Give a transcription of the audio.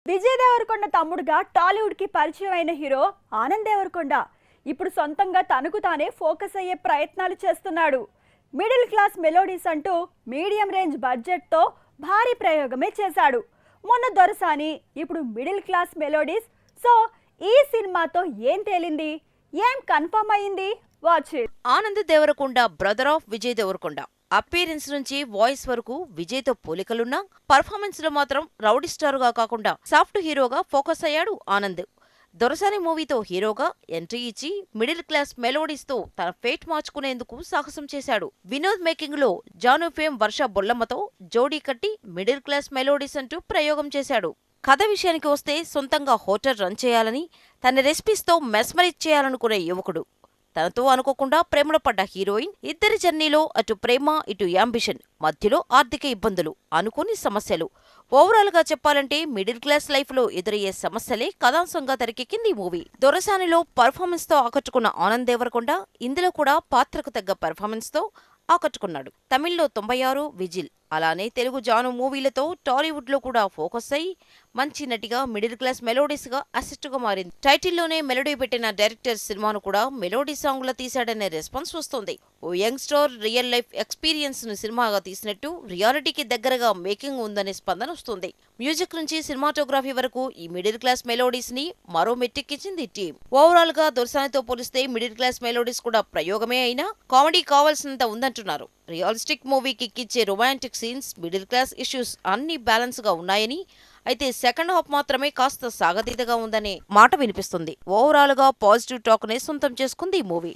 విజయ్ దేవరకొండ తమ్ముడుగా టాలీవుడ్ కి పరిచయం అయిన హీరో ఆనంద్ దేవరకొండ ఇప్పుడు సొంతంగా తనకు తానే ఫోకస్ అయ్యే ప్రయత్నాలు చేస్తున్నాడు. మిడిల్ క్లాస్ మెలోడీస్ అంటూ మీడియం రేంజ్ బడ్జెట్ తో భారీ ప్రయోగమే చేశాడు. మొన్న దొరసాని, ఇప్పుడు మిడిల్ క్లాస్ మెలోడీస్. సో ఈ సినిమాతో ఏం తేలింది, ఏం కన్ఫర్మ్ అయింది? Watch it. Anand Deverakonda brother of Vijay Deverakonda. Appearance నుంచి వాయిస్ వరకు విజయ్ తో పోలికలున్నా పర్ఫార్మెన్స్ లో మాత్రం రౌడీ స్టార్ గా కాకుండా సాఫ్ట్ హీరోగా ఫోకస్ అయ్యాడు ఆనంద్. దొరసాని మూవీతో హీరోగా ఎంట్రీ ఇచ్చి మిడిల్ క్లాస్ మెలోడీస్ తో తన ఫేట్ మార్చుకునేందుకు సాహసం చేశాడు. వినోద్ మేకింగ్ లో జాను ఫేమ్ వర్ష బొల్లమ్మతో జోడీ కట్టి మిడిల్ క్లాస్ మెలోడీస్ అంటూ ప్రయోగం చేశాడు. కథ విషయానికి వస్తే సొంతంగా హోటల్ రన్ చేయాలని, తన రెసిపీస్ తో మెస్మరైజ్ చేయాలనుకునే యువకుడు. తనతో అనుకోకుండా ప్రేమలో పడ్డ హీరోయిన్. ఇద్దరి జర్నీలో అటు ప్రేమ, ఇటు యాంబిషన్, మధ్యలో ఆర్థిక ఇబ్బందులు, అనుకోని సమస్యలు. ఓవరాల్ గా చెప్పాలంటే మిడిల్ క్లాస్ లైఫ్ లో ఎదురయ్యే సమస్యలే కథాంశంగా తెరకెక్కింది ఈ మూవీ. దొరసానిలో పర్ఫార్మెన్స్ తో ఆకట్టుకున్న ఆనంద్ దేవరకొండ ఇందులో కూడా పాత్రకు తగ్గ పర్ఫార్మెన్స్ తో ఆకట్టుకున్నాడు. తమిళ్లో 96, విజిల్, అలానే తెలుగు జాను మూవీలతో టాలీవుడ్ లో కూడా ఫోకస్ అయి మంచి నటిగా మిడిల్ క్లాస్ మెలోడీస్ గా అసెట్ గా మారింది. టైటిల్లోనే మెలోడీ పెట్టిన డైరెక్టర్ సినిమాను కూడా మెలోడీ సాంగ్ లా తీశాడనే రెస్పాన్స్ వస్తుంది. ఓ young star real life experience ను సినిమాగా తీసినట్టు రియాలిటీకి దగ్గరగా మేకింగ్ ఉందనే స్పందన వస్తుంది. మ్యూజిక్ నుంచి సినిమాటోగ్రఫీ వరకు ఈ మిడిల్ క్లాస్ మెలోడీస్ ని మరో మెట్టిక్కించింది టీం. ఓవరాల్ గా దొరసానితో పోలిస్తే మిడిల్ క్లాస్ మెలోడీస్ కూడా ప్రయోగమే అయినా కామెడీ కావాల్సినంత ఉందంటున్నారు. రియలిస్టిక్ మూవీకి ఎక్కిచ్చే romantic scenes, middle class issues అన్ని బ్యాలెన్స్ గా ఉన్నాయని, అయితే సెకండ్ హాఫ్ మాత్రమే కాస్త సాగతీతగా ఉందనే మాట వినిపిస్తుంది. ఓవరాల్ గా పాజిటివ్ టాక్ నే సొంతం చేసుకుంది ఈ మూవీ.